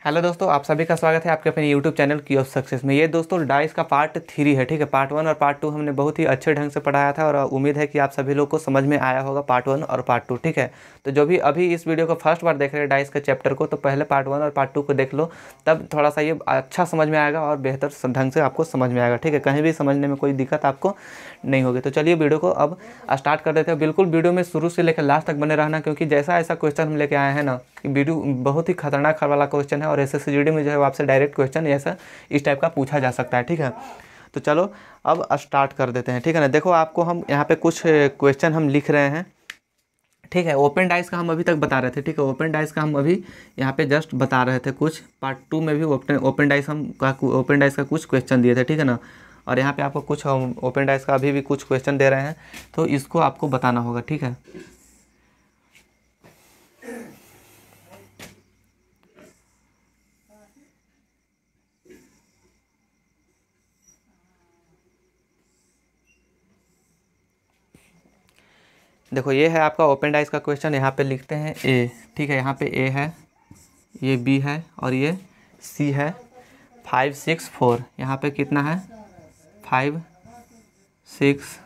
Hello दोस्तों, आप सभी का स्वागत है आपके अपने यूट्यूब चैनल की ऑफ सक्सेस में। ये दोस्तों डाइस का पार्ट 3 है, ठीक है। पार्ट 1 और पार्ट 2 हमने बहुत ही अच्छे ढंग से पढ़ाया था और उम्मीद है कि आप सभी लोग को समझ में आया होगा पार्ट 1 और पार्ट 2, ठीक है। तो जो भी अभी इस वीडियो को फर्स्ट बार देख रहे हैं डाइस के चैप्टर को, तो पहले पार्ट 1 और पार्ट 2 को देख लो, तब थोड़ा सा ये अच्छा समझ में आएगा और बेहतर ढंग से आपको समझ में आएगा, ठीक है। कहीं भी समझने में कोई दिक्कत आपको नहीं होगी। तो चलिए वीडियो को अब स्टार्ट कर देते हैं। बिल्कुल वीडियो में शुरू से लेकर लास्ट तक बने रहना, क्योंकि जैसा ऐसा क्वेश्चन हम लेके आए हैं ना, वीडियो बहुत ही खतरनाक वाला क्वेश्चन है और SSCGD में जो है आपसे डायरेक्ट क्वेश्चन ऐसा इस टाइप का पूछा जा सकता है, ठीक है। तो चलो अब स्टार्ट कर देते हैं, ठीक है ना। देखो आपको हम यहाँ पे कुछ क्वेश्चन हम लिख रहे हैं, ठीक है। ओपन डाइस का हम अभी तक बता रहे थे, ठीक है। ओपन डाइस का हम अभी यहाँ पे जस्ट बता रहे थे। कुछ पार्ट 2 में भी ओपन डाइस का कुछ क्वेश्चन दिए थे, ठीक है ना। और यहाँ पे आपको कुछ ओपन डाइस का अभी भी कुछ क्वेश्चन दे रहे हैं, तो इसको आपको बताना होगा, ठीक है। देखो ये है आपका ओपन डाइस का क्वेश्चन। यहाँ पे लिखते हैं ए, ठीक है। यहाँ पे ए है, ये बी है और ये सी है। 5 6 4, यहाँ पे कितना है? 5 6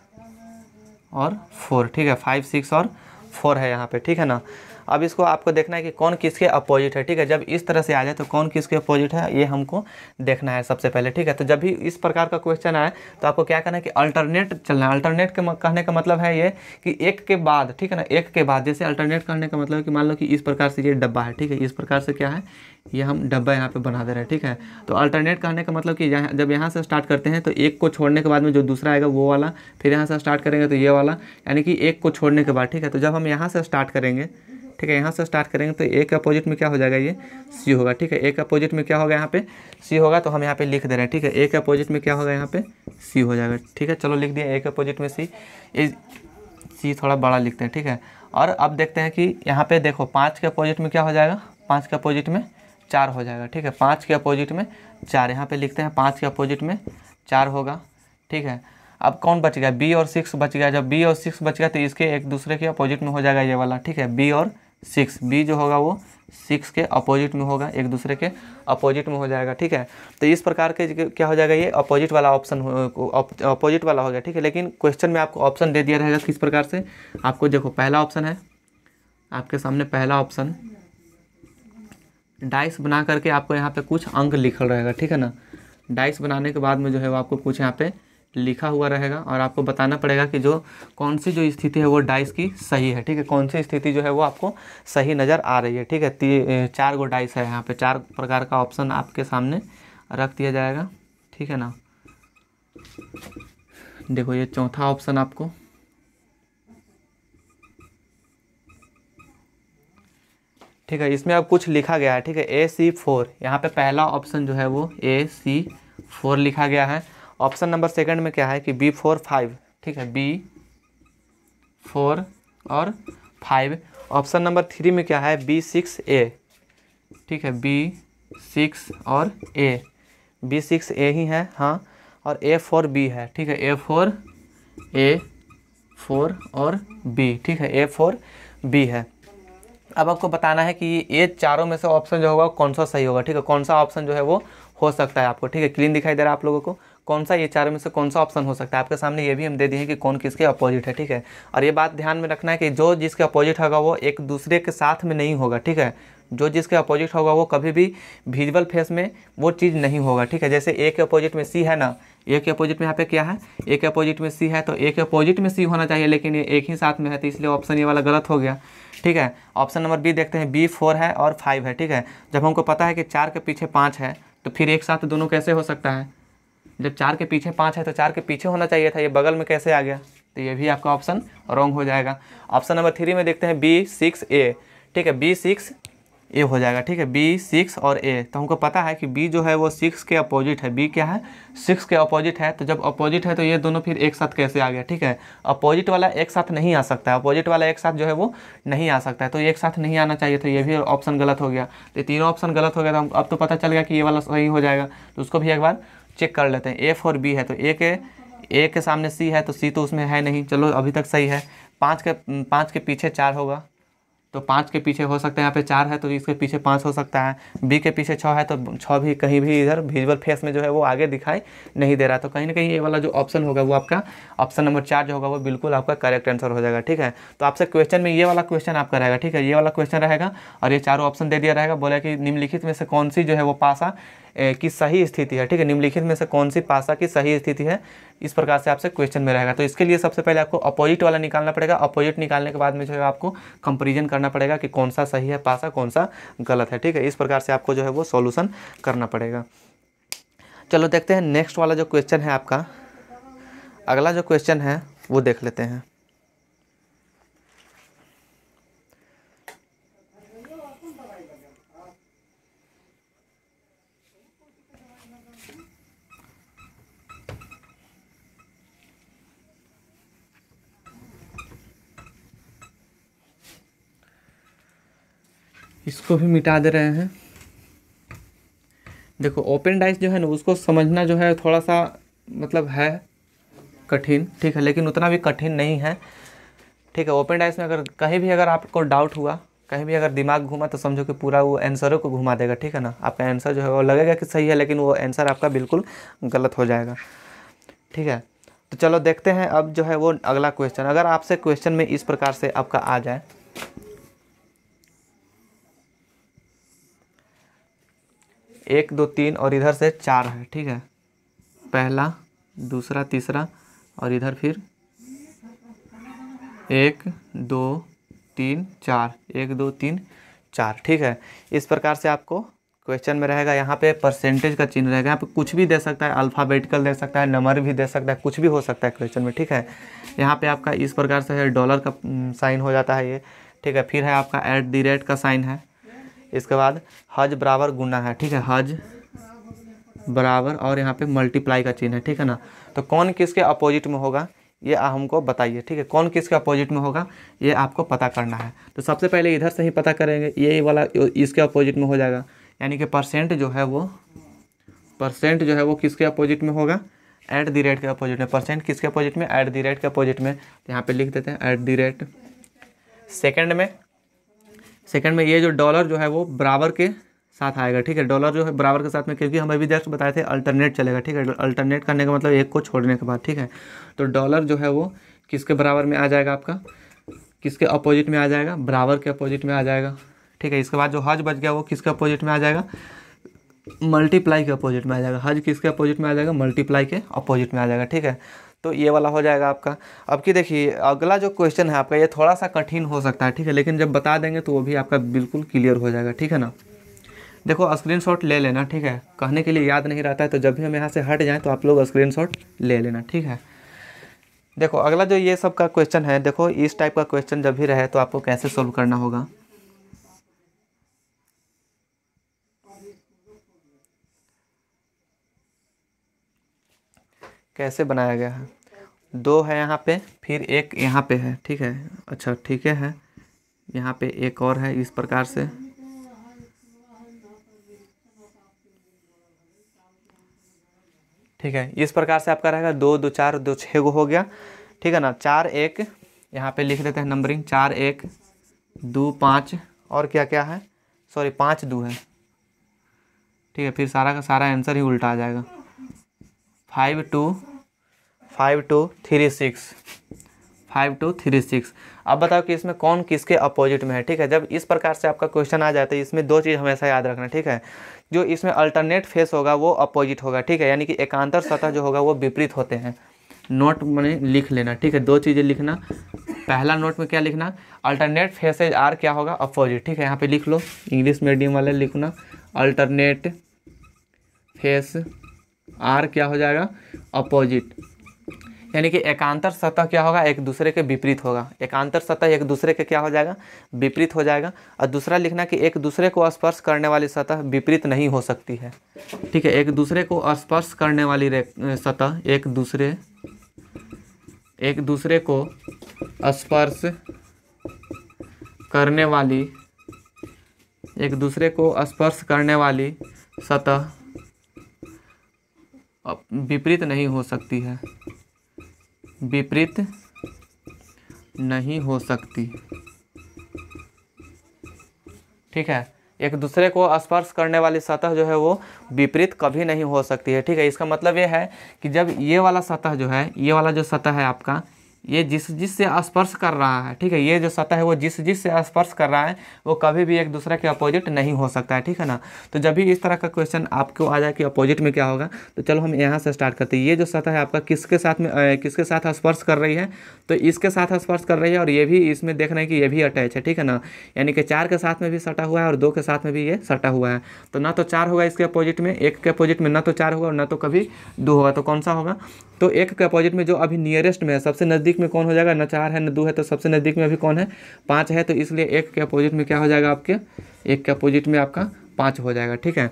और 4, ठीक है। 5 6 और 4 है यहाँ पे, ठीक है ना। अब इसको आपको देखना है कि कौन किसके अपोजिट है, ठीक है। जब इस तरह से आ जाए तो कौन किसके अपोजिट है ये हमको देखना है सबसे पहले, ठीक है। तो जब भी इस प्रकार का क्वेश्चन आए तो आपको क्या करना है कि अल्टरनेट चलना है। अल्टरनेट के कहने का मतलब है ये कि एक के बाद, ठीक है ना, एक के बाद। जैसे अल्टरनेट करने का मतलब है कि मान लो कि इस प्रकार से ये डब्बा है, ठीक है। इस प्रकार से क्या है, ये हम डब्बा यहाँ पे बना दे रहे हैं, ठीक है। तो अल्टरनेट करने का मतलब कि जब यहाँ से स्टार्ट करते हैं तो एक को छोड़ने के बाद में जो दूसरा आएगा वो वाला, फिर यहाँ से स्टार्ट करेंगे तो ये वाला, यानी कि एक को छोड़ने के बाद, ठीक है। तो जब हम यहाँ से स्टार्ट करेंगे, ठीक है, यहाँ से स्टार्ट करेंगे तो ए के अपोजिट में क्या हो जाएगा, ये सी होगा, ठीक है। ए के अपोजिट में क्या होगा, यहाँ पे सी होगा। तो हम यहाँ पे लिख दे रहे हैं, ठीक है। ए के अपोजिट में क्या होगा, यहाँ पे सी हो जाएगा, ठीक है। चलो लिख दिया ए के अपोजिट में सी। सी थोड़ा बड़ा लिखते हैं, ठीक है। और अब देखते हैं कि यहाँ पे देखो 5 के अपोजिट में क्या हो जाएगा, 5 के अपोजिट में 4 हो जाएगा, ठीक है। 5 के अपोजिट में 4, यहाँ पे लिखते हैं 5 के अपोजिट में 4 होगा, ठीक है। अब कौन बच गया, बी और 6 बच गया। जब बी और 6 बच गया तो इसके एक दूसरे के अपोजिट में हो जाएगा ये वाला, ठीक है। बी और 6, बी जो होगा वो 6 के अपोजिट में होगा, एक दूसरे के अपोजिट में हो जाएगा, ठीक है। तो इस प्रकार के क्या हो जाएगा, ये अपोजिट वाला ऑप्शन अपोजिट वाला हो गया, ठीक है। लेकिन क्वेश्चन में आपको ऑप्शन दे दिया रहेगा किस प्रकार से। आपको देखो पहला ऑप्शन है आपके सामने, पहला ऑप्शन डाइस बना करके आपको यहाँ पे कुछ अंक लिखल रहेगा, ठीक है ना। डाइस बनाने के बाद में जो है वो आपको कुछ यहाँ पे लिखा हुआ रहेगा और आपको बताना पड़ेगा कि जो कौन सी जो स्थिति है वो डाइस की सही है, ठीक है। कौन सी स्थिति जो है वो आपको सही नज़र आ रही है, ठीक है। 4 गो डाइस है यहाँ पे, 4 प्रकार का ऑप्शन आपके सामने रख दिया जाएगा, ठीक है ना। देखो ये चौथा ऑप्शन आपको, ठीक है, इसमें अब कुछ लिखा गया है, ठीक है। AC4, यहाँ पे पहला ऑप्शन जो है वो AC4 लिखा गया है। ऑप्शन नंबर सेकंड में क्या है कि B4 5, ठीक है, B4 और 5। ऑप्शन नंबर 3 में क्या है, B6A, ठीक है, B6 और A, B6A ही है, हाँ। और A4B है, ठीक है, A4 और B, ठीक है, A4B है। अब आपको बताना है कि ये चारों में से ऑप्शन जो होगा कौन सा सही होगा, ठीक है। कौन सा ऑप्शन जो है वो हो सकता है आपको, ठीक है। क्लीन दिखाई दे रहा है आप लोगों को, कौन सा ये चारों में से कौन सा ऑप्शन हो सकता है। आपके सामने ये भी हम दे दिए हैं कि कौन किसके अपोजिट है, ठीक है। और ये बात ध्यान में रखना है कि जो जिसके अपोजिट होगा वो एक दूसरे के साथ में नहीं होगा, ठीक है। जो जिसके अपोजिट होगा वो कभी भी विजुअल फेस में वो चीज़ नहीं होगा, ठीक है। जैसे ए के अपोजिट में सी है ना, ए के अपोजिट में यहाँ पे क्या है, ए के अपोजिट में सी है, तो ए के अपोजिट में सी होना चाहिए, लेकिन ये एक ही साथ में है, तो इसलिए ऑप्शन ये वाला गलत हो गया, ठीक है। ऑप्शन नंबर बी देखते हैं, B4 है और 5 है, ठीक है। जब हमको पता है कि 4 के पीछे 5 है तो फिर एक साथ दोनों कैसे हो सकता है। जब 4 के पीछे 5 है तो 4 के पीछे होना चाहिए था, ये बगल में कैसे आ गया, तो ये भी आपका ऑप्शन रॉन्ग हो जाएगा। ऑप्शन नंबर 3 में देखते हैं B6A, ठीक है, B6A हो जाएगा, ठीक है। B6 और A, तो हमको पता है कि B जो है वो 6 के अपोजिट है, B क्या है, 6 के अपोजिट है। तो जब अपोजिट है तो ये दोनों फिर एक साथ कैसे आ गया, ठीक है। अपोजिट वाला एक साथ नहीं आ सकता है, अपोजिट वाला एक साथ जो है वो नहीं आ सकता है, तो एक साथ नहीं आना चाहिए, तो ये भी ऑप्शन गलत हो गया। तो तीनों ऑप्शन गलत हो गया, तो अब तो पता चल गया कि ये वाला सही हो जाएगा। तो उसको भी एक बार चेक कर लेते हैं। A4B है तो ए के सामने C है, तो C तो उसमें है नहीं, चलो अभी तक सही है। 5 के पीछे 4 होगा तो 5 के पीछे हो सकता है, यहाँ पे 4 है तो इसके पीछे 5 हो सकता है, बी के पीछे 6 है तो 6 भी कहीं भी इधर विजुअल फेस में जो है वो आगे दिखाई नहीं दे रहा। तो कहीं ना कहीं ये वाला जो ऑप्शन होगा वो आपका ऑप्शन नंबर 4 जो होगा वो बिल्कुल आपका करेक्ट आंसर हो जाएगा। ठीक है, तो आपसे क्वेश्चन में ये वाला क्वेश्चन आपका रहेगा। ठीक है, ये वाला क्वेश्चन रहेगा और ये चारों ऑप्शन दे दिया रहेगा। बोला कि निम्नलिखित में से कौन सी जो है वो पासा की सही स्थिति है। ठीक है, निम्नलिखित में से कौन सी पासा की सही स्थिति है, इस प्रकार से आपसे क्वेश्चन में रहेगा। तो इसके लिए सबसे पहले आपको अपोजिट वाला निकालना पड़ेगा। अपोजिट निकालने के बाद में जो है आपको कंपैरिजन करना पड़ेगा कि कौन सा सही है पासा, कौन सा गलत है। ठीक है, इस प्रकार से आपको जो है वो सॉल्यूशन करना पड़ेगा। चलो देखते हैं नेक्स्ट वाला जो क्वेश्चन है आपका, अगला जो क्वेश्चन है वो देख लेते हैं। इसको भी मिटा दे रहे हैं। देखो ओपन डाइस जो है ना उसको समझना जो है थोड़ा सा मतलब है कठिन। ठीक है, लेकिन उतना भी कठिन नहीं है। ठीक है, ओपन डाइस में अगर कहीं भी अगर आपको डाउट हुआ, कहीं भी अगर दिमाग घूमा तो समझो कि पूरा वो आंसरों को घुमा देगा। ठीक है ना, आपका आंसर जो है वो लगेगा कि सही है लेकिन वो आंसर आपका बिल्कुल गलत हो जाएगा। ठीक है, तो चलो देखते हैं अब जो है वो अगला क्वेश्चन। अगर आपसे क्वेश्चन में इस प्रकार से आपका आ जाए, 1 2 3 और इधर से 4 है। ठीक है, पहला दूसरा तीसरा और इधर फिर 1 2 3 4, 1 2 3 4। ठीक है, इस प्रकार से आपको क्वेश्चन में रहेगा। यहाँ पे परसेंटेज का चिन्ह रहेगा, यहाँ पे कुछ भी दे सकता है, अल्फ़ाबेटिकल दे सकता है, नंबर भी दे सकता है, कुछ भी हो सकता है क्वेश्चन में। ठीक है, यहाँ पे आपका इस प्रकार से है, डॉलर का साइन हो जाता है ये। ठीक है, फिर है आपका @ का साइन है। इसके बाद हज बराबर गुना है। ठीक है, हज बराबर और यहाँ पे मल्टीप्लाई का चिन्ह है। ठीक है ना, तो कौन किसके अपोजिट में होगा ये हमको बताइए। ठीक है, कौन किसके अपोजिट में होगा ये आपको पता करना है। तो सबसे पहले इधर से ही पता करेंगे, ये वाला इसके अपोजिट में हो जाएगा, यानी कि परसेंट जो है वो किसके अपोजिट में होगा, @ के अपोजिट में। परसेंट किसके अपोजिट में, @ के अपोजिट में। तो यहाँ पे लिख देते हैं @ सेकंड में ये जो डॉलर जो है वो बराबर के साथ आएगा। ठीक है, डॉलर जो है बराबर के साथ में, क्योंकि हम अभी जस्ट बताए थे अल्टरनेट चलेगा। ठीक है, अल्टरनेट करने का मतलब एक को छोड़ने के बाद। ठीक है, तो डॉलर जो है वो किसके बराबर में आ जाएगा, आपका किसके अपोजिट में आ जाएगा, बराबर के अपोजिट में आ जाएगा। ठीक है, इसके बाद जो हज बच गया वो किसके अपोजिट में आ जाएगा, मल्टीप्लाई के अपोजिट में आ जाएगा। हज किसके अपोजिट में आ जाएगा, मल्टीप्लाई के अपोजिट में आ जाएगा। ठीक है, तो ये वाला हो जाएगा आपका। अब की देखिए अगला जो क्वेश्चन है आपका ये थोड़ा सा कठिन हो सकता है। ठीक है, लेकिन जब बता देंगे तो वो भी आपका बिल्कुल क्लियर हो जाएगा। ठीक है ना, देखो स्क्रीनशॉट ले लेना। ठीक है, कहने के लिए याद नहीं रहता है तो जब भी हम यहाँ से हट जाएं तो आप लोग स्क्रीनशॉट ले लेना। ठीक है, देखो अगला जो ये सब का क्वेश्चन है, देखो इस टाइप का क्वेश्चन जब भी रहे तो आपको कैसे सोल्व करना होगा। कैसे बनाया गया है, 2 है यहाँ पे, फिर 1 यहाँ पे है। ठीक है, अच्छा ठीक है, यहाँ पे एक और है इस प्रकार से। ठीक है, इस प्रकार से आपका रहेगा 2 2 4 2 6 गो हो गया। ठीक है ना, 4 1 यहाँ पे लिख देते हैं नंबरिंग, 4 1 2 5 और क्या क्या है, सॉरी 5 2 है। ठीक है, फिर सारा का सारा आंसर ही उल्टा आ जाएगा। 5 2 3 6, 5 2 3 6। अब बताओ कि इसमें कौन किसके अपोजिट में है। ठीक है, जब इस प्रकार से आपका क्वेश्चन आ जाता है इसमें 2 चीज़ हमेशा याद रखना। ठीक है, जो इसमें अल्टरनेट फेस होगा वो अपोजिट होगा। ठीक है, यानी कि एकांतर सतह जो होगा वो विपरीत होते हैं। नोट में लिख लेना। ठीक है, 2 चीज़ें लिखना। पहला नोट में क्या लिखना, अल्टरनेट फेसेज आर क्या होगा, अपोजिट। ठीक है, यहाँ पे लिख लो, इंग्लिश मीडियम वाले लिखना, अल्टरनेट फेस आर क्या हो जाएगा, अपोजिट। यानी कि एकांतर सतह क्या होगा, एक दूसरे के विपरीत होगा। एकांतर सतह एक दूसरे के क्या हो जाएगा, विपरीत हो जाएगा। और दूसरा लिखना कि एक दूसरे को स्पर्श करने वाली सतह विपरीत नहीं हो सकती है। ठीक है, एक दूसरे को स्पर्श करने वाली सतह एक दूसरे को स्पर्श करने वाली, एक दूसरे को स्पर्श करने वाली सतह विपरीत नहीं हो सकती है, विपरीत नहीं हो सकती। ठीक है। एक दूसरे को स्पर्श करने वाली सतह जो है वो विपरीत कभी नहीं हो सकती है, ठीक है। इसका मतलब ये है कि जब ये वाला सतह जो है, ये वाला जो सतह है आपका, ये जिससे स्पर्श कर रहा है, ठीक है, ये जो सतह है वो जिससे स्पर्श कर रहा है वो कभी भी एक दूसरे के अपोजिट नहीं हो सकता है, ठीक है ना। तो जब भी इस तरह का क्वेश्चन आपको आ जाए कि अपोजिट में क्या होगा, तो चलो हम यहाँ से स्टार्ट करते हैं। ये जो सतह है आपका किसके साथ स्पर्श कर रही है, तो इसके साथ स्पर्श कर रही है, और ये भी इसमें देख रहे हैं कि ये भी अटैच है, ठीक है ना। यानी कि 4 के साथ में भी सटा हुआ है और 2 के साथ में भी ये सटा हुआ है। तो ना तो 4 होगा इसके अपोजिट में, 1 के अपोजिट में ना तो 4 होगा और ना तो कभी 2 होगा। तो कौन सा होगा, तो 1 के अपोजिट में जो अभी नियरेस्ट में है, सबसे नज़दीक में कौन हो जाएगा, न 4 है न 2 है, तो सबसे नज़दीक में अभी कौन है, 5 है। तो इसलिए 1 के अपोजिट में क्या हो जाएगा आपके, 1 के अपोजिट में आपका 5 हो जाएगा, ठीक है।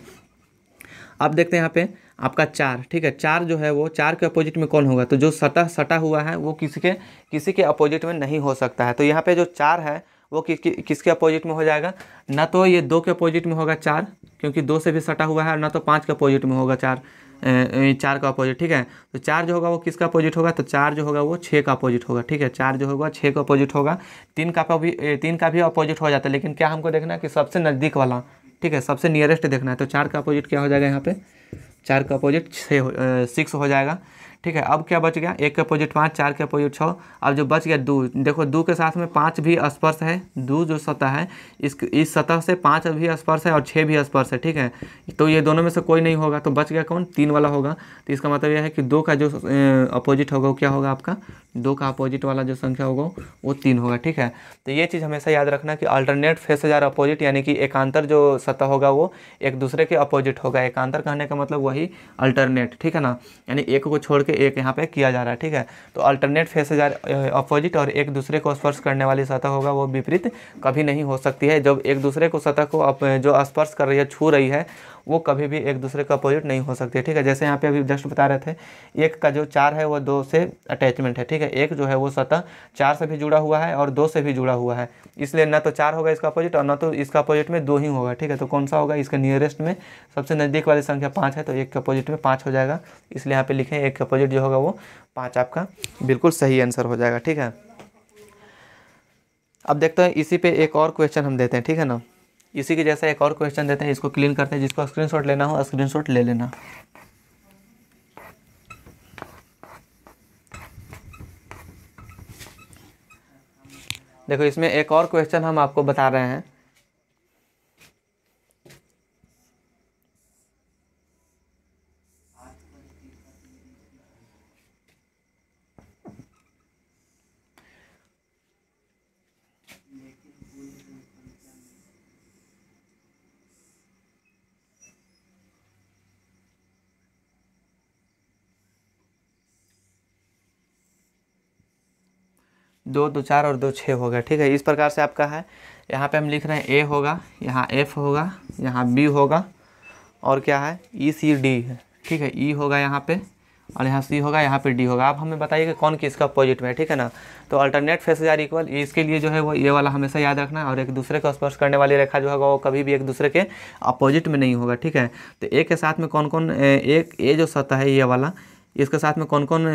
अब देखते हैं यहाँ पे आपका 4, ठीक है। 4 जो है वो 4 के अपोजिट में कौन होगा, तो जो सटा हुआ है वो किसी के अपोजिट में नहीं हो सकता है। तो यहाँ पे जो 4 है वो किसके अपोजिट में हो जाएगा, ना तो ये 2 के अपोजिट में होगा 4, क्योंकि 2 से भी सटा हुआ है, और ना तो 5 के अपोजिट में होगा 4 का अपोजिट, ठीक है। तो 4 जो होगा वो किसका अपोजिट होगा, तो 4 जो होगा वो 6 का अपोजिट होगा, ठीक है। 4 जो होगा 6 का अपोजिट होगा। 3 का भी अपोजिट हो जाता है, लेकिन क्या हमको देखना है कि सबसे नज़दीक वाला, ठीक है, सबसे नियरेस्ट देखना है। तो 4 का अपोजिट क्या हो जाएगा यहाँ पे, 4 का अपोजिट 6 हो जाएगा, ठीक है। अब क्या बच गया, 1 के अपोजिट 5, 4 के अपोजिट 6। अब जो बच गया 2, देखो 2 के साथ में 5 भी स्पर्श है, 2 जो सतह है इस सतह से 5 भी स्पर्श है और 6 भी स्पर्श है, ठीक है। तो ये दोनों में से कोई नहीं होगा, तो बच गया कौन, 3 वाला होगा। तो इसका मतलब यह है कि 2 का जो अपोजिट होगा वो क्या होगा आपका, 2 का अपोजिट वाला जो संख्या होगा वो 3 होगा, ठीक है। तो ये चीज़ हमेशा याद रखना कि अल्टरनेट फेसेज आर अपोजिट, यानी कि एकांतर जो सतह होगा वो एक दूसरे के अपोजिट होगा। एकांतर कहने का मतलब वही अल्टरनेट, ठीक है ना, यानी एक को छोड़ के एक यहाँ पे किया जा रहा है, ठीक है। तो अल्टरनेट फेसेज आर अपोजिट, और एक दूसरे को स्पर्श करने वाली सतह होगा वो विपरीत कभी नहीं हो सकती है। जब एक दूसरे को सतह को जो स्पर्श कर रही है, छू रही है, वो कभी भी एक दूसरे का अपोजिट नहीं हो सकती है, ठीक है। जैसे यहाँ पे अभी जस्ट बता रहे थे, 1 का जो 4 है वो 2 से अटैचमेंट है, ठीक है। 1 जो है वो सतह 4 से भी जुड़ा हुआ है और 2 से भी जुड़ा हुआ है, इसलिए ना तो 4 होगा इसका अपोजिट और ना तो इसका अपोजिट में 2 ही होगा, ठीक है। तो कौन सा होगा, इसका नियरेस्ट में सबसे नज़दीक वाली संख्या 5 है, तो 1 के अपोजिट में 5 हो जाएगा, इसलिए यहाँ पे लिखें 1 के अपोजिट जो होगा वो 5 आपका बिल्कुल सही आंसर हो जाएगा, ठीक है। अब देखते हैं इसी पे एक और क्वेश्चन हम देते हैं, ठीक है ना। इसी के जैसा एक और क्वेश्चन देते हैं, इसको क्लीन करते हैं। जिसको स्क्रीनशॉट लेना हो स्क्रीनशॉट ले लेना। देखो इसमें एक और क्वेश्चन हम आपको बता रहे हैं। दो 2 4 और 2 6 हो गया, ठीक है। इस प्रकार से आपका है, यहाँ पे हम लिख रहे हैं ए होगा, यहाँ एफ होगा, यहाँ बी होगा, और क्या है ई सी डी है, ठीक है। ई होगा यहाँ पे और यहाँ सी होगा, यहाँ पे डी होगा। आप हमें बताइए कि कौन किसका अपोजिट में है, ठीक है ना। तो अल्टरनेट फेसेज आर इक्वल, इसके लिए जो है वो ये वाला हमेशा याद रखना है, और एक दूसरे को स्पर्श करने वाली रेखा जो होगा वो कभी भी एक दूसरे के अपोजिट में नहीं होगा, ठीक है। तो ए के साथ में कौन कौन, एक ए जो सतह है ये वाला, इसके साथ में कौन कौन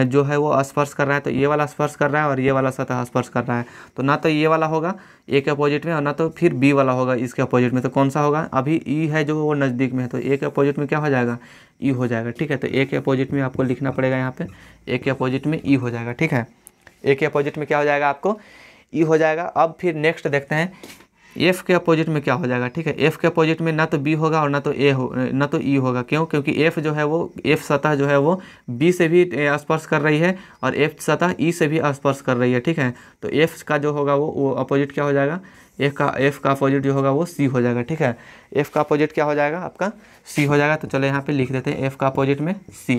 जो है वो स्पर्श कर रहा है, तो ये वाला स्पर्श कर रहा है और ये वाला सतह स्पर्श कर रहा है। तो ना तो ये वाला होगा ए के अपोजिट में और ना तो फिर बी वाला होगा इसके अपोजिट में। तो कौन सा होगा, अभी ई है जो वो नज़दीक में है, तो ए के अपोजिट में क्या हो जाएगा, ई हो जाएगा, ठीक है। तो ए के अपोजिट में आपको लिखना पड़ेगा यहाँ पे, ए के अपोजिट में ई हो जाएगा, ठीक है। ए के अपोजिट में क्या हो जाएगा आपको, ई हो जाएगा। अब फिर नेक्स्ट देखते हैं एफ के अपोजिट में क्या हो जाएगा, ठीक है। एफ के अपोजिट में ना तो बी होगा और ना तो ए हो, ना तो ई होगा। क्यों, क्योंकि एफ जो है वो, एफ सतह जो है वो बी से भी स्पर्श कर रही है और एफ सतह ई से भी स्पर्श कर रही है, ठीक है। तो एफ का जो होगा वो अपोजिट क्या हो जाएगा, एफ का अपोजिट जो होगा वो सी हो जाएगा, ठीक है। एफ का अपोजिट क्या हो जाएगा आपका, सी हो जाएगा। तो चलो यहाँ पे लिख देते हैं एफ का अपोजिट में सी,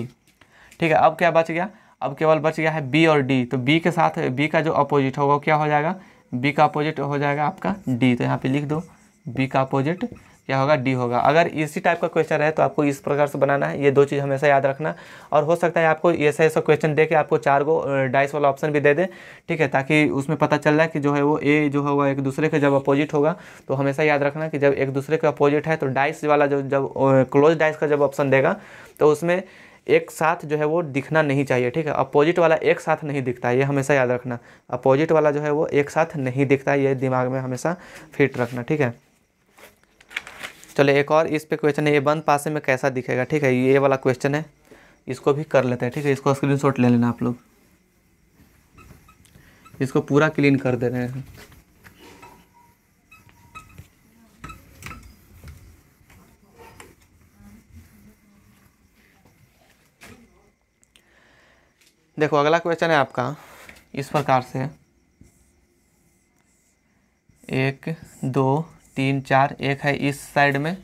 ठीक है। अब क्या बच गया, अब केवल बच गया है बी और डी। तो बी के साथ बी का जो अपोजिट होगा क्या हो जाएगा, बी का अपोजिट हो जाएगा आपका डी। तो यहाँ पे लिख दो बी का अपोजिट क्या होगा, डी होगा। अगर इसी टाइप का क्वेश्चन है तो आपको इस प्रकार से बनाना है, ये 2 चीज़ हमेशा याद रखना। और हो सकता है आपको ऐसा क्वेश्चन दे के आपको 4 गो डाइस वाला ऑप्शन भी दे दे, ठीक है, ताकि उसमें पता चल जाए कि जो है वो ए जो होगा एक दूसरे के जब अपोजिट होगा। तो हमेशा याद रखना कि जब एक दूसरे के अपोजिट है तो डाइस वाला जब क्लोज डाइस का जब ऑप्शन देगा तो उसमें एक साथ जो है वो दिखना नहीं चाहिए, ठीक है। अपोजिट वाला एक साथ नहीं दिखता है, ये हमेशा याद रखना। अपोजिट वाला जो है वो एक साथ नहीं दिखता है, ये दिमाग में हमेशा फिट रखना, ठीक है। चलो एक और इस पे क्वेश्चन है, ये बंद पासे में कैसा दिखेगा। ठीक है, ये वाला क्वेश्चन है, इसको भी कर लेते हैं। ठीक है, इसको स्क्रीनशॉट ले लेना आप लोग, इसको पूरा क्लीन कर दे रहे हैं। देखो अगला क्वेश्चन है आपका इस प्रकार से, 1 2 3 4, एक है इस साइड में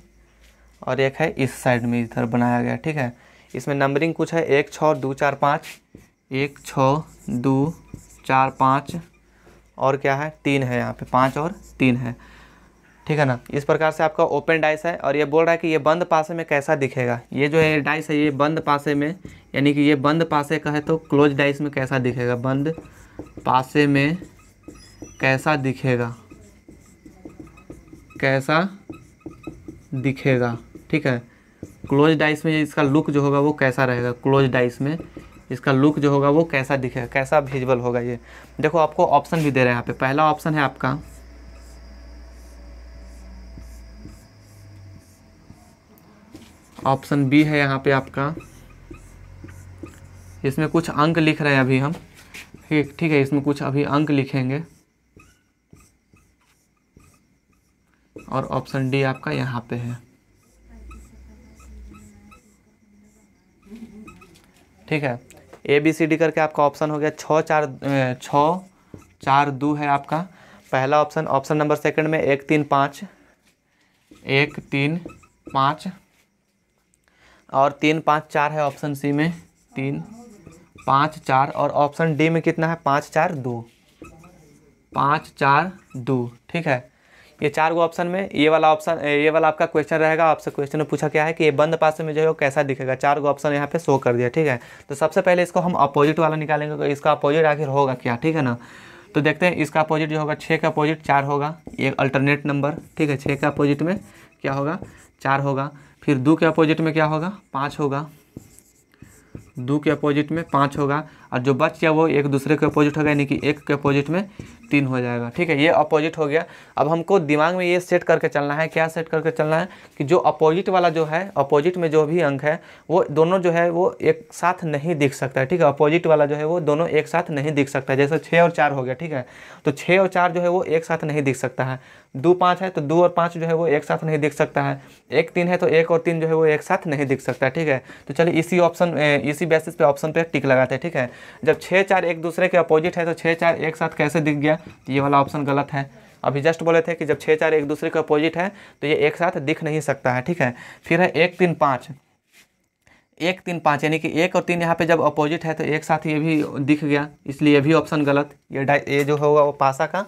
और एक है इस साइड में, इधर बनाया गया। ठीक है, इसमें नंबरिंग कुछ है 1 6 2 4 5, 1 6 2 4 5 और क्या है 3 है, यहाँ पे 5 और 3 है। ठीक है ना, इस प्रकार से आपका ओपन डाइस है और ये बोल रहा है कि ये बंद पासे में कैसा दिखेगा। ये जो है डाइस है ये बंद पासे में, यानी कि ये बंद पासे का है तो क्लोज डाइस में कैसा दिखेगा, बंद पासे में कैसा दिखेगा, कैसा दिखेगा। ठीक है, क्लोज डाइस में इसका लुक जो होगा वो कैसा रहेगा, क्लोज डाइस में इसका लुक जो होगा वो कैसा दिखेगा, कैसा विजिबल होगा। ये देखो आपको ऑप्शन भी दे रहे हैं यहाँ पे। पहला ऑप्शन है आपका ऑप्शन बी है यहाँ पे आपका, इसमें कुछ अंक लिख रहे हैं अभी हम। ठीक है, इसमें कुछ अभी अंक लिखेंगे। और ऑप्शन डी आपका यहाँ पे है। ठीक है, ए बी सी डी करके आपका ऑप्शन हो गया 6 4 2 है आपका पहला ऑप्शन। ऑप्शन नंबर सेकंड में 1 3 5, 1 3 5 और 3 5 4 है ऑप्शन सी में, 3 5 4 और ऑप्शन डी में कितना है 5 4 2, 5 4 2। ठीक है, ये 4 गो ऑप्शन में ये वाला आपका क्वेश्चन रहेगा। आपसे क्वेश्चन में पूछा क्या है कि ये बंद पासे में जो है वो कैसा दिखेगा। 4 गो ऑप्शन यहाँ पे शो कर दिया। ठीक है, तो सबसे पहले इसको हम अपोजिट वाला निकालेंगे, तो इसका अपोजिट आखिर होगा क्या। ठीक है ना, तो देखते हैं इसका अपोजिट जो होगा 6 का अपोजिट 4 होगा, एक अल्टरनेट नंबर। ठीक है, 6 का अपोजिट में क्या होगा 4 होगा। फिर 2 के अपोजिट में क्या होगा 5 होगा, 2 के अपोजिट में 5 होगा और जो बच गया वो एक दूसरे के अपोजिट होगा, यानी कि 1 के अपोजिट में 3 हो जाएगा। ठीक है, ये अपोजिट हो गया। अब हमको दिमाग में ये सेट करके चलना है, क्या सेट करके चलना है कि जो अपोजिट वाला जो है, अपोजिट में जो भी अंक है वो दोनों जो है वो एक साथ नहीं दिख सकता है। ठीक है, अपोजिट वाला जो है वो दोनों एक साथ नहीं दिख सकता है। जैसे 6 और 4 हो गया। ठीक है, तो 6 और 4 जो है वो एक साथ नहीं दिख सकता है। 2 5 है तो 2 और 5 जो है वो एक साथ नहीं दिख सकता है। 1 3 है तो 1 और 3 जो है वो एक साथ नहीं दिख सकता है। ठीक है, तो चलिए इसी बेसिस पे ऑप्शन पे टिक लगाते हैं। ठीक है, जब 6 4 एक दूसरे के अपोजिट है तो 6 4 एक साथ कैसे दिख गया, ये वाला ऑप्शन गलत है। अभी जस्ट बोले थे कि जब 6 4 एक दूसरे के अपोजिट है तो ये एक साथ दिख नहीं सकता है। ठीक है, फिर है 1 3 5, 1 3 5 यानी कि 1 और 3 यहाँ पे जब अपोजिट है तो एक साथ ये भी दिख गया, इसलिए ये भी ऑप्शन गलत। ये जो होगा वो पासा का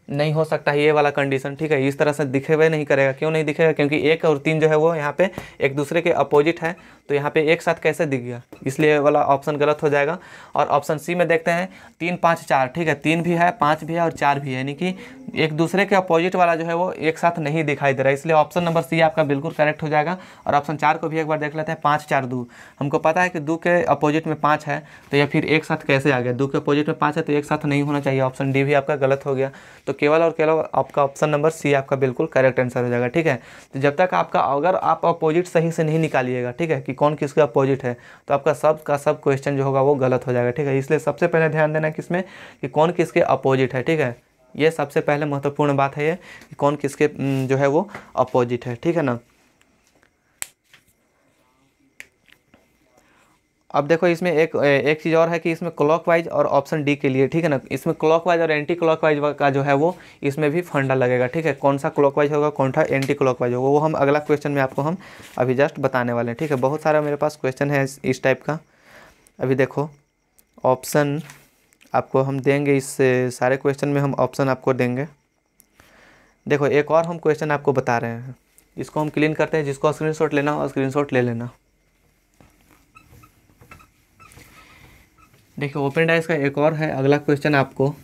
नहीं हो सकता है, ये वाला कंडीशन। ठीक है, इस तरह से दिखेगा नहीं करेगा। क्यों नहीं दिखेगा, क्योंकि 1 और 3 जो है वो यहाँ पे एक दूसरे के अपोजिट है, तो यहाँ पे एक साथ कैसे दिख गया, इसलिए वाला ऑप्शन गलत हो जाएगा। और ऑप्शन सी में देखते हैं 3 5 4। ठीक है, 3 भी है 5 भी है और 4 भी है, यानी कि एक दूसरे के अपोजिट वाला जो है वो एक साथ नहीं दिखाई दे रहा है, इसलिए ऑप्शन नंबर सी आपका बिल्कुल करेक्ट हो जाएगा। और ऑप्शन 4 को भी एक बार देख लेते हैं, 5 4 2। हमको पता है कि 2 के अपोजिट में 5 है, तो यह फिर एक साथ कैसे आ गया, 2 के अपोजिट में 5 है तो एक साथ नहीं होना चाहिए। ऑप्शन डी भी आपका गलत हो गया, तो केवल और केवल आपका ऑप्शन नंबर सी आपका बिल्कुल करेक्ट आंसर हो जाएगा। ठीक है, तो जब तक आपका अगर आप अपोजिट सही से नहीं निकालिएगा, ठीक है, कि कौन किसका अपोजिट है, तो आपका सब का सब क्वेश्चन जो होगा वो गलत हो जाएगा। ठीक है, इसलिए सबसे पहले ध्यान देना किसमें कि कौन किसके अपोजिट है। ठीक है, ये सबसे पहले महत्वपूर्ण बात है ये कि कौन किसके जो है वो अपोजिट है। ठीक है ना, अब देखो इसमें एक चीज़ और है कि इसमें क्लॉकवाइज और ऑप्शन डी के लिए, ठीक है ना, इसमें क्लॉकवाइज और एंटी क्लॉकवाइज का जो है वो इसमें भी फंडा लगेगा। ठीक है, कौन सा क्लॉकवाइज होगा कौन सा एंटी क्लॉकवाइज होगा वो हम अगला क्वेश्चन में आपको हम अभी जस्ट बताने वाले हैं। ठीक है, बहुत सारा मेरे पास क्वेश्चन है इस टाइप का। अभी देखो ऑप्शन आपको हम देंगे, इस सारे क्वेश्चन में हम ऑप्शन आपको देंगे। देखो एक और हम क्वेश्चन आपको बता रहे हैं, इसको हम क्लीन करते हैं, जिसको स्क्रीनशॉट लेना हो स्क्रीनशॉट ले लेना। देखिए ओपन डाइस का एक और है अगला क्वेश्चन आपको,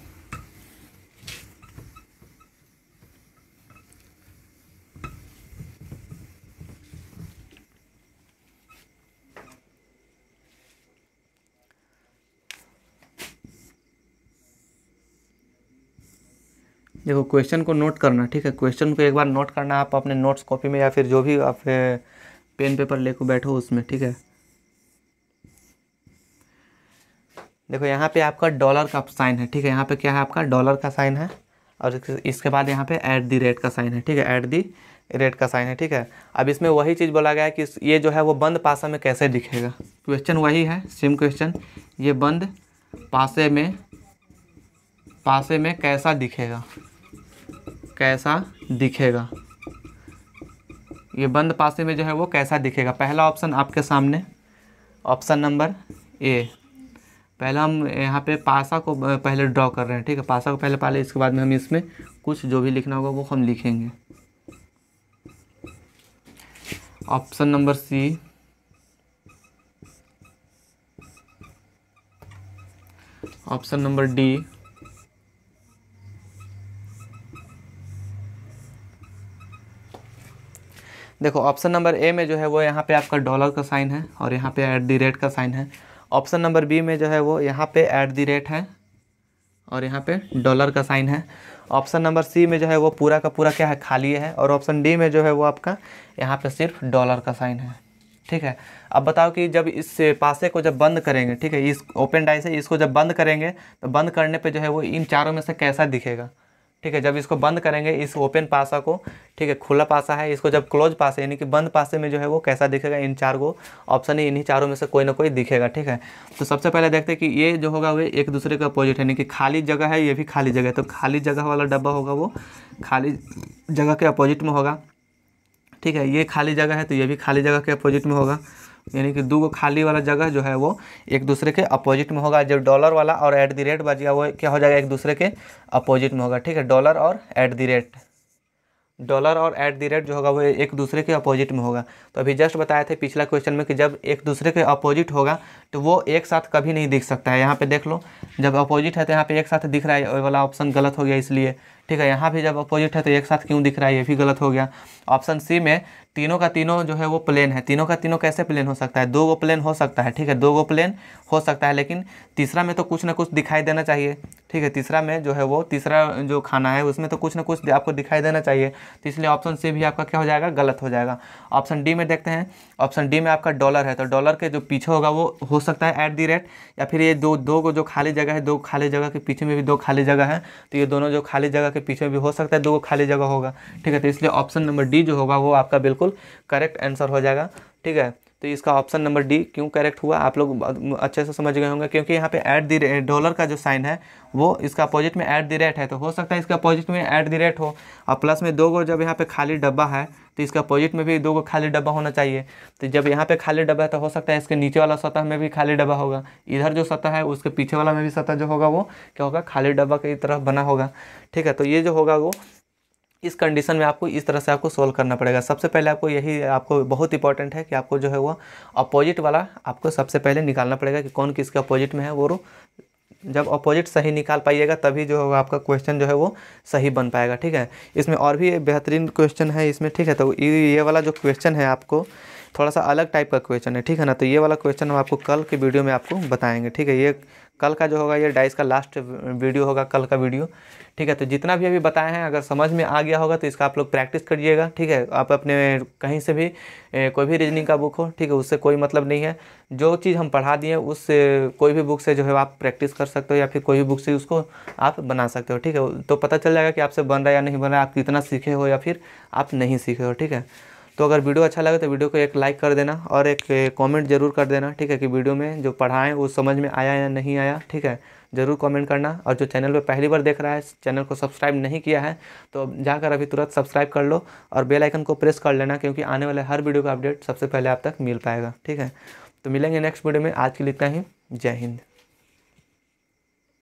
देखो क्वेश्चन को नोट करना, ठीक है, क्वेश्चन को एक बार नोट करना आप अपने नोट्स कॉपी में या फिर जो भी आप पेन पेपर लेकर बैठो उसमें, ठीक है। देखो यहाँ पे आपका डॉलर का साइन है, ठीक है, यहाँ पे क्या है आपका डॉलर का साइन है और इसके बाद यहाँ पे ऐट दी रेट का साइन है, ठीक है, ऐट दी रेट का साइन है, ठीक है। अब इसमें वही चीज़ बोला गया है कि ये जो है वो बंद पासा में कैसे दिखेगा। क्वेश्चन वही है, सेम क्वेश्चन, ये बंद पासे में कैसा दिखेगा, कैसा दिखेगा, ये बंद पासे में जो है वो कैसा दिखेगा। पहला ऑप्शन आपके सामने, ऑप्शन नंबर ए। पहला हम यहाँ पे पासा को पहले ड्रॉ कर रहे हैं, ठीक है, पासा को पहले पाले, इसके बाद में हम इसमें कुछ जो भी लिखना होगा वो हम लिखेंगे। Option number C, option number D, देखो ऑप्शन नंबर ए में जो है वो यहाँ पे आपका डॉलर का साइन है और यहाँ पे ऐट दी रेट का साइन है। ऑप्शन नंबर बी में जो है वो यहाँ पे ऐट दी रेट है और यहाँ पे डॉलर का साइन है। ऑप्शन नंबर सी में जो है वो पूरा का पूरा क्या है, खाली है। और ऑप्शन डी में जो है वो आपका यहाँ पे सिर्फ डॉलर का साइन है, ठीक है। अब बताओ कि जब इस पासे को जब बंद करेंगे, ठीक है, इस ओपन डाई से इसको जब बंद करेंगे तो बंद करने पे जो है वो इन चारों में से कैसा दिखेगा, ठीक है। जब इसको बंद करेंगे इस ओपन पासा को, ठीक है, खुला पासा है, इसको जब क्लोज पासे यानी कि बंद पासे में जो है वो कैसा दिखेगा, इन चार को ऑप्शन ही, इन्हीं चारों में से कोई ना कोई दिखेगा, ठीक है। तो सबसे पहले देखते हैं कि ये जो होगा वो एक दूसरे का अपोजिट है, यानी कि खाली जगह है, ये भी खाली जगह है, तो खाली जगह वाला डब्बा होगा वो खाली जगह के अपोजिट में होगा, ठीक है। ये खाली जगह है तो ये भी खाली जगह के अपोजिट में होगा, यानी कि दो खाली वाला जगह जो है वो एक दूसरे के अपोजिट में होगा। जब डॉलर वाला और ऐट दी रेट बच गया वो क्या हो जाएगा, एक दूसरे के अपोजिट में होगा, ठीक है। डॉलर और ऐट दी रेट, डॉलर और ऐट दी रेट जो होगा वो एक दूसरे के अपोजिट में होगा। तो अभी जस्ट बताए थे पिछला क्वेश्चन में कि जब एक दूसरे के अपोजिट होगा तो वो एक साथ कभी नहीं दिख सकता है। यहाँ पे देख लो, जब अपोजिट है तो यहाँ पे एक साथ दिख रहा है, वो वाला ऑप्शन गलत हो गया इसलिए, ठीक है। यहाँ भी जब अपोजिट है तो एक साथ क्यों दिख रहा है, ये भी गलत हो गया। ऑप्शन सी में तीनों का तीनों जो है वो प्लेन है, तीनों का तीनों कैसे प्लेन हो सकता है, दो गो प्लेन हो सकता है, ठीक है, दो गो प्लेन हो सकता है, लेकिन तीसरा में तो कुछ ना कुछ दिखाई देना चाहिए, ठीक है। तीसरा में जो है वो तीसरा जो खाना है उसमें तो कुछ ना कुछ आपको दिखाई देना चाहिए, तो इसलिए ऑप्शन सी भी आपका क्या हो जाएगा, गलत हो जाएगा। ऑप्शन डी में देखते हैं, ऑप्शन डी में आपका डॉलर है, तो डॉलर के जो पीछे होगा वो हो सकता है ऐट दी रेट, या फिर ये दो को जो खाली जगह है, दो खाली जगह के पीछे में भी दो खाली जगह है, तो ये दोनों जो खाली जगह के पीछे भी हो सकता है दो खाली जगह होगा, ठीक है। तो इसलिए ऑप्शन नंबर डी जो होगा वो आपका बिल्कुल करेक्ट आंसर हो जाएगा, ठीक है। तो इसका ऑप्शन नंबर डी क्यों करेक्ट हुआ आप लोग अच्छे से समझ गए होंगे, क्योंकि यहाँ पे ऐट दी डॉलर का जो साइन है वो इसका अपोजिट में ऐट दी रेट है, तो हो सकता है इसका अपोजिट में ऐट दी रेट हो, और प्लस में दो गो जब यहाँ पे खाली डब्बा है तो इसका अपोजिट में भी दो गो खाली डब्बा होना चाहिए। तो जब यहाँ पे खाली डब्बा है तो हो सकता है इसके नीचे वाला सतह में भी खाली डब्बा होगा, इधर जो सतह है उसके पीछे वाला में भी सतह जो होगा वो क्या होगा, खाली डब्बा की तरफ बना होगा, ठीक है। तो ये जो होगा वो इस कंडीशन में आपको इस तरह से आपको सोल्व करना पड़ेगा। सबसे पहले आपको यही आपको बहुत इंपॉर्टेंट है कि आपको जो है वो अपोजिट वाला आपको सबसे पहले निकालना पड़ेगा कि कौन किसके अपोजिट में है। वो जब अपोजिट सही निकाल पाइएगा तभी जो होगा आपका क्वेश्चन जो है वो सही बन पाएगा, ठीक है। इसमें और भी बेहतरीन क्वेश्चन है इसमें, ठीक है। तो ये वाला जो क्वेश्चन है आपको थोड़ा सा अलग टाइप का क्वेश्चन है, ठीक है ना। तो ये वाला क्वेश्चन हम आपको कल के वीडियो में आपको बताएंगे, ठीक है। ये कल का जो होगा ये डाइस का लास्ट वीडियो होगा, कल का वीडियो, ठीक है। तो जितना भी अभी बताए हैं अगर समझ में आ गया होगा तो इसका आप लोग प्रैक्टिस करिएगा, ठीक है। आप अपने कहीं से भी कोई भी रीजनिंग का बुक हो, ठीक है, उससे कोई मतलब नहीं है, जो चीज़ हम पढ़ा दिए उससे कोई भी बुक से जो है आप प्रैक्टिस कर सकते हो या फिर कोई भी बुक से उसको आप बना सकते हो, ठीक है। तो पता चल जाएगा कि आपसे बन रहा है या नहीं बन रहा है, आप कितना सीखे हो या फिर आप नहीं सीखे हो, ठीक है। तो अगर वीडियो अच्छा लगे तो वीडियो को एक लाइक कर देना और एक कमेंट जरूर कर देना, ठीक है, कि वीडियो में जो पढ़ाएं वो समझ में आया या नहीं आया, ठीक है, ज़रूर कमेंट करना। और जो चैनल पे पहली बार देख रहा है, चैनल को सब्सक्राइब नहीं किया है तो जाकर अभी तुरंत सब्सक्राइब कर लो और बेल आइकन को प्रेस कर लेना, क्योंकि आने वाले हर वीडियो का अपडेट सबसे पहले आप तक मिल पाएगा, ठीक है। तो मिलेंगे नेक्स्ट वीडियो में, आज के लिए इतना ही, जय हिंद।